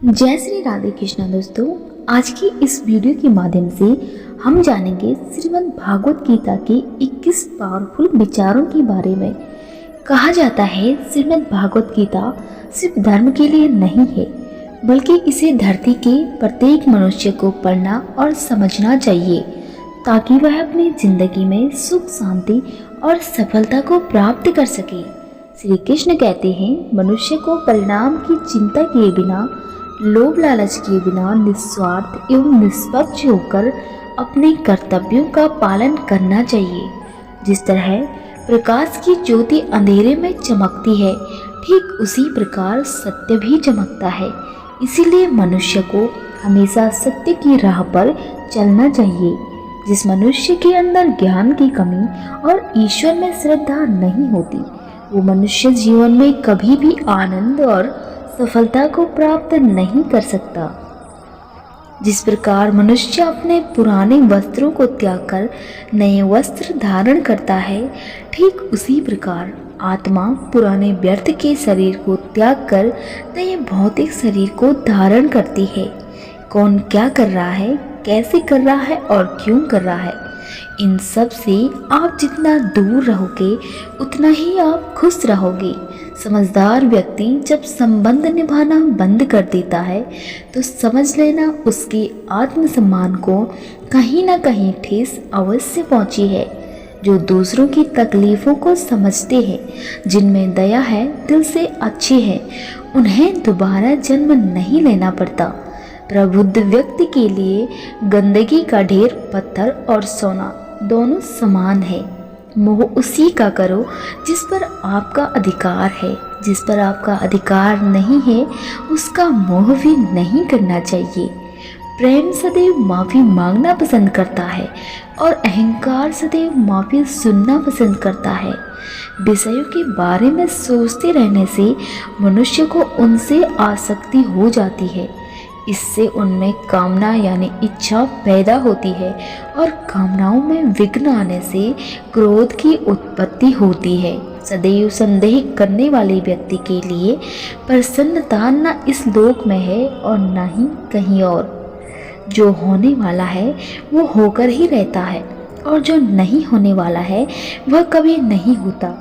जय श्री राधे कृष्णा। दोस्तों, आज की इस वीडियो के माध्यम से हम जानेंगे श्रीमद् भागवत गीता के 21 पावरफुल विचारों के बारे में। कहा जाता है श्रीमद् भागवत गीता सिर्फ धर्म के लिए नहीं है, बल्कि इसे धरती के प्रत्येक मनुष्य को पढ़ना और समझना चाहिए ताकि वह अपनी जिंदगी में सुख, शांति और सफलता को प्राप्त कर सके। श्री कृष्ण कहते हैं, मनुष्य को परिणाम की चिंता किए बिना, लोभ लालच किए बिना निस्वार्थ एवं निष्पक्ष होकर अपने कर्तव्यों का पालन करना चाहिए। जिस तरह प्रकाश की ज्योति अंधेरे में चमकती है, ठीक उसी प्रकार सत्य भी चमकता है। इसीलिए मनुष्य को हमेशा सत्य की राह पर चलना चाहिए। जिस मनुष्य के अंदर ज्ञान की कमी और ईश्वर में श्रद्धा नहीं होती, वो मनुष्य जीवन में कभी भी आनंद और सफलता को प्राप्त नहीं कर सकता। जिस प्रकार मनुष्य अपने पुराने वस्त्रों को त्याग कर नए वस्त्र धारण करता है, ठीक उसी प्रकार आत्मा पुराने व्यर्थ के शरीर को त्याग कर नए भौतिक शरीर को धारण करती है। कौन क्या कर रहा है, कैसे कर रहा है और क्यों कर रहा है, इन सब से आप जितना दूर रहोगे उतना ही आप खुश रहोगे। समझदार व्यक्ति जब संबंध निभाना बंद कर देता है तो समझ लेना उसके आत्मसम्मान को कहीं ना कहीं ठेस अवश्य पहुंची है। जो दूसरों की तकलीफों को समझते हैं, जिनमें दया है, दिल से अच्छे हैं, उन्हें दोबारा जन्म नहीं लेना पड़ता। प्रबुद्ध व्यक्ति के लिए गंदगी का ढेर, पत्थर और सोना दोनों समान है। मोह उसी का करो जिस पर आपका अधिकार है। जिस पर आपका अधिकार नहीं है, उसका मोह भी नहीं करना चाहिए। प्रेम सदैव माफ़ी मांगना पसंद करता है और अहंकार सदैव माफ़ी सुनना पसंद करता है। विषयों के बारे में सोचते रहने से मनुष्य को उनसे आसक्ति हो जाती है। इससे उनमें कामना यानी इच्छा पैदा होती है और कामनाओं में विघ्न आने से क्रोध की उत्पत्ति होती है। सदैव संदेह करने वाले व्यक्ति के लिए प्रसन्नता न इस लोक में है और न ही कहीं और। जो होने वाला है वो होकर ही रहता है और जो नहीं होने वाला है वह कभी नहीं होता।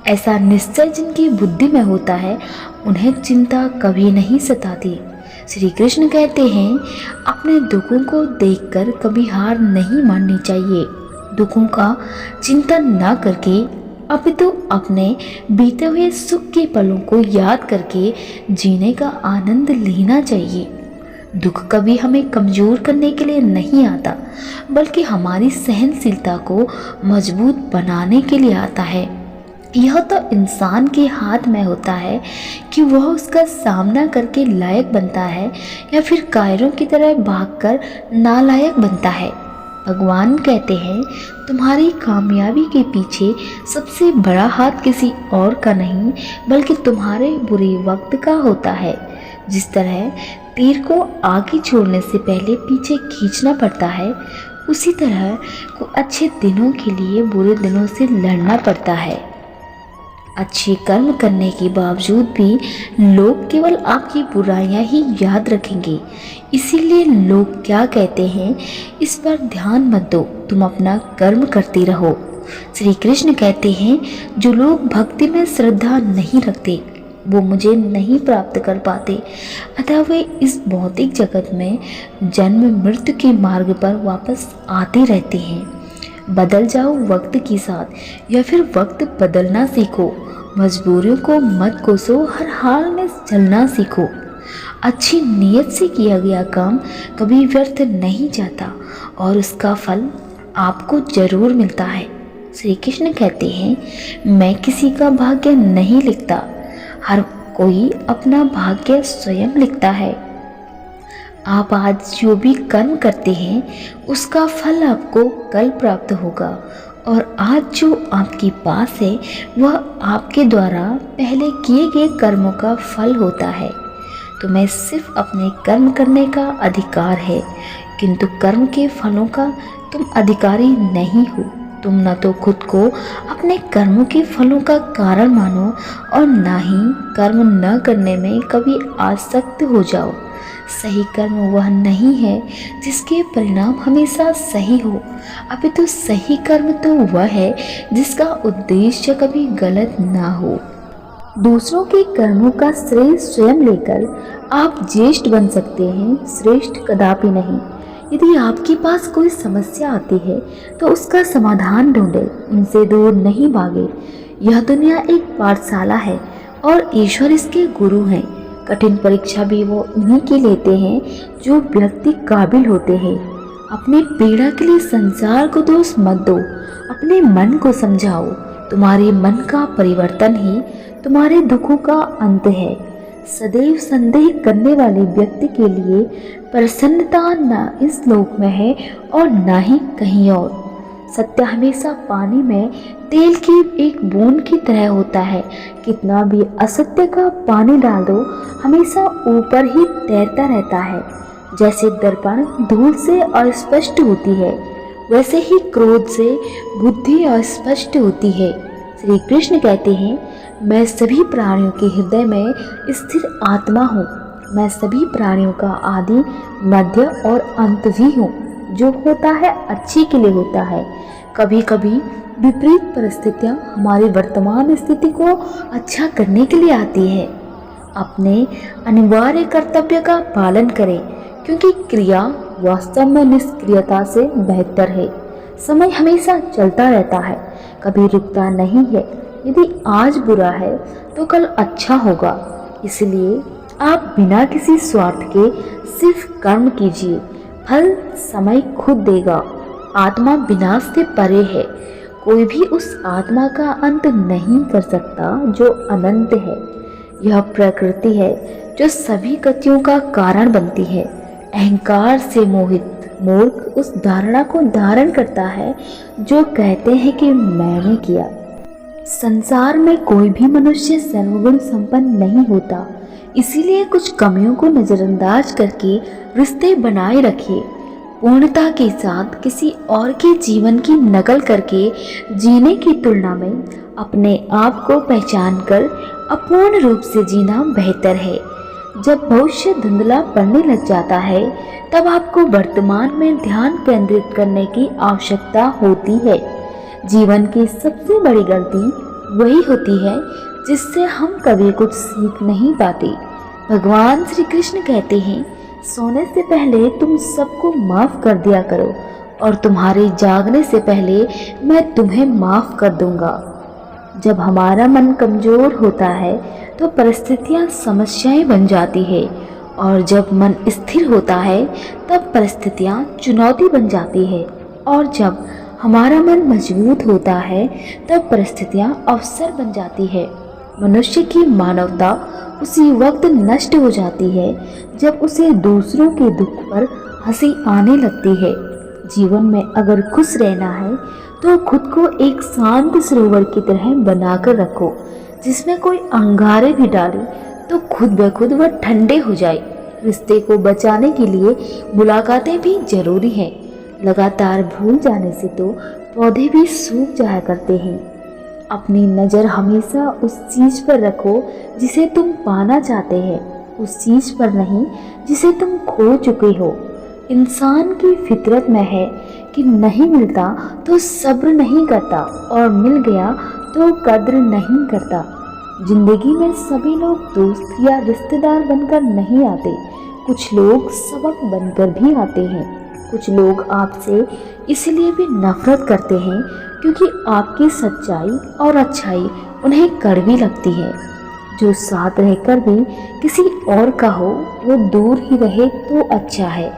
ऐसा निश्चय जिनकी बुद्धि में होता है, उन्हें चिंता कभी नहीं सताती। श्री कृष्ण कहते हैं, अपने दुखों को देखकर कभी हार नहीं माननी चाहिए। दुखों का चिंतन न करके अपितु अपने बीते हुए सुख के पलों को याद करके जीने का आनंद लेना चाहिए। दुख कभी हमें कमज़ोर करने के लिए नहीं आता, बल्कि हमारी सहनशीलता को मजबूत बनाने के लिए आता है। यह तो इंसान के हाथ में होता है कि वह उसका सामना करके लायक बनता है या फिर कायरों की तरह भागकर नालायक बनता है। भगवान कहते हैं, तुम्हारी कामयाबी के पीछे सबसे बड़ा हाथ किसी और का नहीं, बल्कि तुम्हारे बुरे वक्त का होता है। जिस तरह तीर को आगे छोड़ने से पहले पीछे खींचना पड़ता है, उसी तरह को अच्छे दिनों के लिए बुरे दिनों से लड़ना पड़ता है। अच्छे कर्म करने के बावजूद भी लोग केवल आपकी बुराइयां ही याद रखेंगे। इसीलिए लोग क्या कहते हैं, इस पर ध्यान मत दो, तुम अपना कर्म करते रहो। श्री कृष्ण कहते हैं, जो लोग भक्ति में श्रद्धा नहीं रखते वो मुझे नहीं प्राप्त कर पाते, अतः वे इस भौतिक जगत में जन्म मृत्यु के मार्ग पर वापस आते रहते हैं। बदल जाओ वक्त के साथ या फिर वक्त बदलना सीखो। मजबूरियों को मत कोसो, हर हाल में चलना सीखो। अच्छी नीयत से किया गया काम कभी व्यर्थ नहीं जाता और उसका फल आपको जरूर मिलता है। श्री कृष्ण कहते हैं, मैं किसी का भाग्य नहीं लिखता, हर कोई अपना भाग्य स्वयं लिखता है। आप आज जो भी कर्म करते हैं उसका फल आपको कल प्राप्त होगा, और आज जो आपके पास है वह आपके द्वारा पहले किए गए कर्मों का फल होता है। तुम्हें सिर्फ अपने कर्म करने का अधिकार है, किंतु कर्म के फलों का तुम अधिकारी नहीं हो। तुम न तो खुद को अपने कर्मों के फलों का कारण मानो और न ही कर्म न करने में कभी आसक्त हो जाओ। सही कर्म वह नहीं है जिसके परिणाम हमेशा सही हो, अपितु सही कर्म तो वह है जिसका उद्देश्य कभी गलत ना हो। दूसरों के कर्मों का श्रेय स्वयं लेकर आप ज्येष्ठ बन सकते हैं, श्रेष्ठ कदापि नहीं। यदि आपके पास कोई समस्या आती है तो उसका समाधान ढूंढे, उनसे दूर नहीं भागे। यह दुनिया एक पाठशाला है और ईश्वर इसके गुरु हैं। कठिन परीक्षा भी वो उन्हीं की लेते हैं जो व्यक्ति काबिल होते हैं। अपने पीड़ा के लिए संसार को दोष मत दो, अपने मन को समझाओ। तुम्हारे मन का परिवर्तन ही तुम्हारे दुखों का अंत है। सदैव संदेह करने वाले व्यक्ति के लिए प्रसन्नता न इस लोक में है और न ही कहीं और। सत्य हमेशा पानी में तेल की एक बूंद की तरह होता है। कितना भी असत्य का पानी डाल दो, हमेशा ऊपर ही तैरता रहता है। जैसे दर्पण धूल से अस्पष्ट होती है, वैसे ही क्रोध से बुद्धि अस्पष्ट होती है। श्री कृष्ण कहते हैं, मैं सभी प्राणियों के हृदय में स्थिर आत्मा हूँ। मैं सभी प्राणियों का आदि, मध्य और अंत भी हूँ। जो होता है अच्छे के लिए होता है। कभी कभी विपरीत परिस्थितियाँ हमारी वर्तमान स्थिति को अच्छा करने के लिए आती है। अपने अनिवार्य कर्तव्य का पालन करें, क्योंकि क्रिया वास्तव में निष्क्रियता से बेहतर है। समय हमेशा चलता रहता है, कभी रुकता नहीं है। यदि आज बुरा है तो कल अच्छा होगा। इसलिए आप बिना किसी स्वार्थ के सिर्फ कर्म कीजिए, फल समय खुद देगा। आत्मा विनाश से परे है। कोई भी उस आत्मा का अंत नहीं कर सकता जो अनंत है। यह प्रकृति है जो सभी गतियों का कारण बनती है। अहंकार से मोहित मूर्ख उस धारणा को धारण करता है जो कहते हैं कि मैंने किया। संसार में कोई भी मनुष्य सर्वगुण संपन्न नहीं होता, इसीलिए कुछ कमियों को नजरअंदाज करके रिश्ते बनाए रखिए। पूर्णता के साथ किसी और के जीवन की नकल करके जीने की तुलना में अपने आप को पहचान कर अपूर्ण रूप से जीना बेहतर है। जब भविष्य धुंधला पड़ने लग जाता है, तब आपको वर्तमान में ध्यान केंद्रित करने की आवश्यकता होती है। जीवन की सबसे बड़ी गलती वही होती है जिससे हम कभी कुछ सीख नहीं पाते। भगवान श्री कृष्ण कहते हैं, सोने से पहले तुम सबको माफ कर दिया करो और तुम्हारे जागने से पहले मैं तुम्हें माफ कर दूंगा। जब हमारा मन कमजोर होता है तो परिस्थितियां समस्याएं बन जाती है, और जब मन स्थिर होता है तब परिस्थितियां चुनौती बन जाती है, और जब हमारा मन मजबूत होता है तब परिस्थितियां अवसर बन जाती है। मनुष्य की मानवता उसी वक्त नष्ट हो जाती है जब उसे दूसरों के दुख पर हंसी आने लगती है। जीवन में अगर खुश रहना है तो खुद को एक शांत सरोवर की तरह बनाकर रखो, जिसमें कोई अंगारे भी डाले तो खुद ब खुद वह ठंडे हो जाए। रिश्ते को बचाने के लिए मुलाकातें भी जरूरी हैं। लगातार भूल जाने से तो पौधे भी सूख जाया करते हैं। अपनी नज़र हमेशा उस चीज़ पर रखो जिसे तुम पाना चाहते हैं, उस चीज़ पर नहीं जिसे तुम खो चुके हो। इंसान की फितरत में है कि नहीं मिलता तो सब्र नहीं करता, और मिल गया तो कद्र नहीं करता। जिंदगी में सभी लोग दोस्त या रिश्तेदार बनकर नहीं आते, कुछ लोग सबक बनकर भी आते हैं। कुछ लोग आपसे इसलिए भी नफरत करते हैं क्योंकि आपकी सच्चाई और अच्छाई उन्हें कड़वी लगती है। जो साथ रहकर भी किसी और का हो वो दूर ही रहे तो अच्छा है।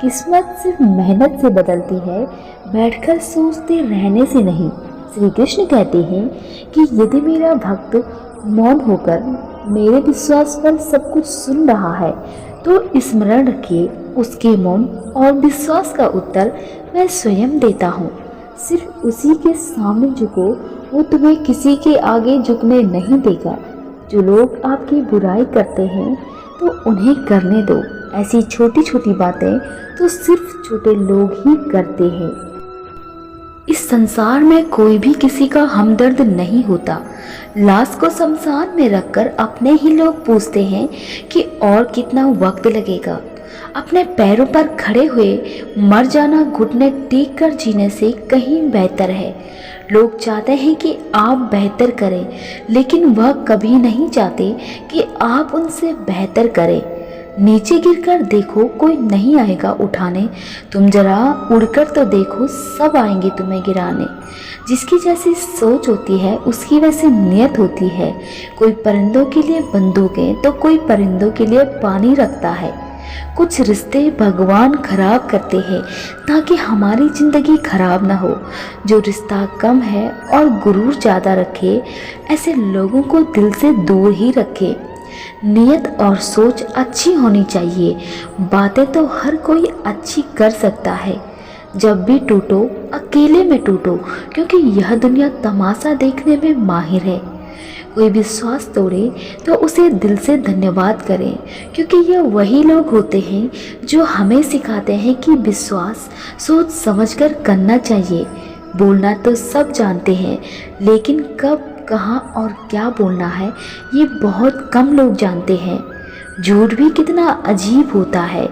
किस्मत सिर्फ मेहनत से बदलती है, बैठकर सोचते रहने से नहीं। श्री कृष्ण कहते हैं कि यदि मेरा भक्त मौन होकर मेरे विश्वास पर सब कुछ सुन रहा है तो स्मरण रखिए, उसके मौन और विश्वास का उत्तर मैं स्वयं देता हूँ। सिर्फ उसी के सामने झुको, वो तुम्हें किसी के आगे झुकने नहीं देगा। जो लोग आपकी बुराई करते हैं तो उन्हें करने दो। ऐसी छोटी छोटी बातें तो सिर्फ छोटे लोग ही करते हैं। इस संसार में कोई भी किसी का हमदर्द नहीं होता। लाश को शमशान में रखकर अपने ही लोग पूछते हैं कि और कितना वक्त लगेगा। अपने पैरों पर खड़े हुए मर जाना घुटने टेक कर जीने से कहीं बेहतर है। लोग चाहते हैं कि आप बेहतर करें, लेकिन वह कभी नहीं चाहते कि आप उनसे बेहतर करें। नीचे गिरकर देखो, कोई नहीं आएगा उठाने। तुम जरा उड़कर तो देखो, सब आएंगे तुम्हें गिराने। जिसकी जैसी सोच होती है उसकी वैसी नियत होती है। कोई परिंदों के लिए बंदूकें तो कोई परिंदों के लिए पानी रखता है। कुछ रिश्ते भगवान खराब करते हैं ताकि हमारी ज़िंदगी खराब ना हो। जो रिश्ता कम है और गुरूर ज़्यादा रखे, ऐसे लोगों को दिल से दूर ही रखे। नियत और सोच अच्छी होनी चाहिए। बातें तो हर कोई अच्छी कर सकता है। जब भी टूटो अकेले में टूटो, क्योंकि यह दुनिया तमाशा देखने में माहिर है। कोई विश्वास तोड़े तो उसे दिल से धन्यवाद करें, क्योंकि ये वही लोग होते हैं जो हमें सिखाते हैं कि विश्वास सोच समझकर करना चाहिए। बोलना तो सब जानते हैं, लेकिन कब, कहाँ और क्या बोलना है ये बहुत कम लोग जानते हैं। झूठ भी कितना अजीब होता है।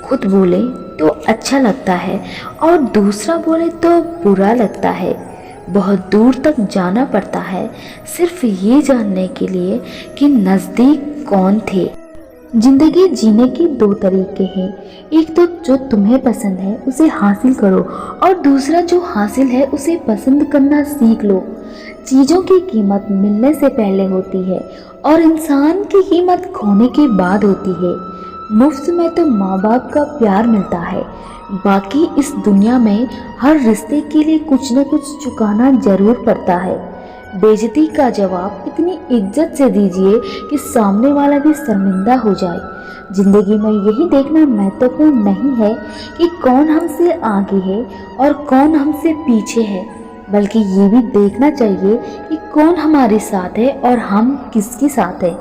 खुद बोले तो अच्छा लगता है और दूसरा बोले तो बुरा लगता है। बहुत दूर तक जाना पड़ता है सिर्फ ये जानने के लिए कि नज़दीक कौन थे। जिंदगी जीने के दो तरीके हैं। एक तो जो तुम्हें पसंद है उसे हासिल करो, और दूसरा जो हासिल है उसे पसंद करना सीख लो। चीज़ों की कीमत मिलने से पहले होती है और इंसान की कीमत खोने के बाद होती है। मुफ्त में तो माँ बाप का प्यार मिलता है, बाकी इस दुनिया में हर रिश्ते के लिए कुछ न कुछ चुकाना जरूर पड़ता है। बेइज्जती का जवाब इतनी इज्जत से दीजिए कि सामने वाला भी शर्मिंदा हो जाए। जिंदगी में यही देखना महत्वपूर्ण नहीं है कि कौन हमसे आगे है और कौन हमसे पीछे है, बल्कि ये भी देखना चाहिए कि कौन हमारे साथ है और हम किसके साथ है।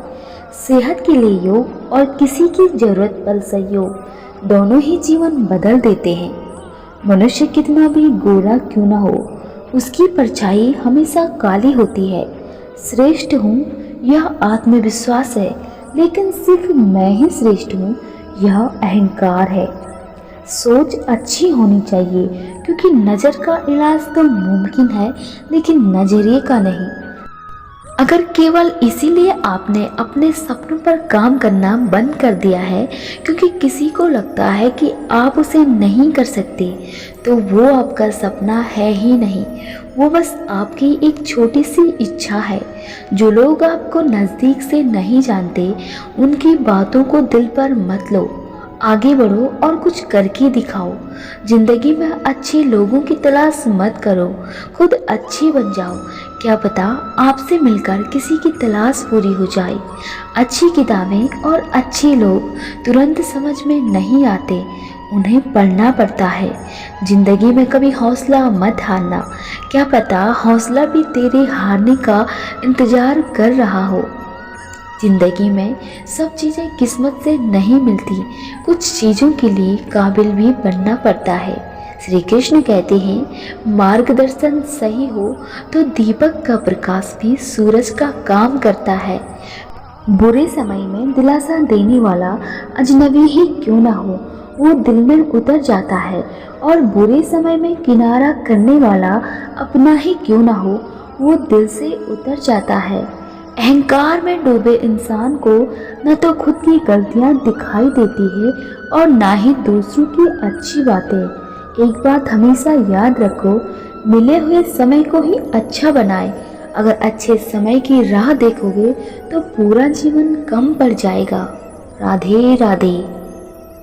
सेहत के लिए योग और किसी की जरूरत पर सहयोग, दोनों ही जीवन बदल देते हैं। मनुष्य कितना भी गोरा क्यों ना हो, उसकी परछाई हमेशा काली होती है। श्रेष्ठ हूँ यह आत्मविश्वास है, लेकिन सिर्फ मैं ही श्रेष्ठ हूँ यह अहंकार है। सोच अच्छी होनी चाहिए, क्योंकि नज़र का इलाज तो मुमकिन है, लेकिन नजरिए का नहीं। अगर केवल इसीलिए आपने अपने सपनों पर काम करना बंद कर दिया है क्योंकि किसी को लगता है कि आप उसे नहीं कर सकते, तो वो आपका सपना है ही नहीं, वो बस आपकी एक छोटी सी इच्छा है। जो लोग आपको नज़दीक से नहीं जानते, उनकी बातों को दिल पर मत लो। आगे बढ़ो और कुछ करके दिखाओ। जिंदगी में अच्छे लोगों की तलाश मत करो, खुद अच्छे बन जाओ। क्या पता आपसे मिलकर किसी की तलाश पूरी हो जाए। अच्छी किताबें और अच्छे लोग तुरंत समझ में नहीं आते, उन्हें पढ़ना पड़ता है। जिंदगी में कभी हौसला मत हारना, क्या पता हौसला भी तेरे हारने का इंतजार कर रहा हो। जिंदगी में सब चीज़ें किस्मत से नहीं मिलती, कुछ चीज़ों के लिए काबिल भी बनना पड़ता है। श्री कृष्ण कहते हैं, मार्गदर्शन सही हो तो दीपक का प्रकाश भी सूरज का काम करता है। बुरे समय में दिलासा देने वाला अजनबी ही क्यों ना हो, वो दिल में उतर जाता है, और बुरे समय में किनारा करने वाला अपना ही क्यों ना हो, वो दिल से उतर जाता है। अहंकार में डूबे इंसान को न तो खुद की गलतियां दिखाई देती है और ना ही दूसरों की अच्छी बातें। एक बात हमेशा याद रखो, मिले हुए समय को ही अच्छा बनाए। अगर अच्छे समय की राह देखोगे तो पूरा जीवन कम पड़ जाएगा। राधे राधे।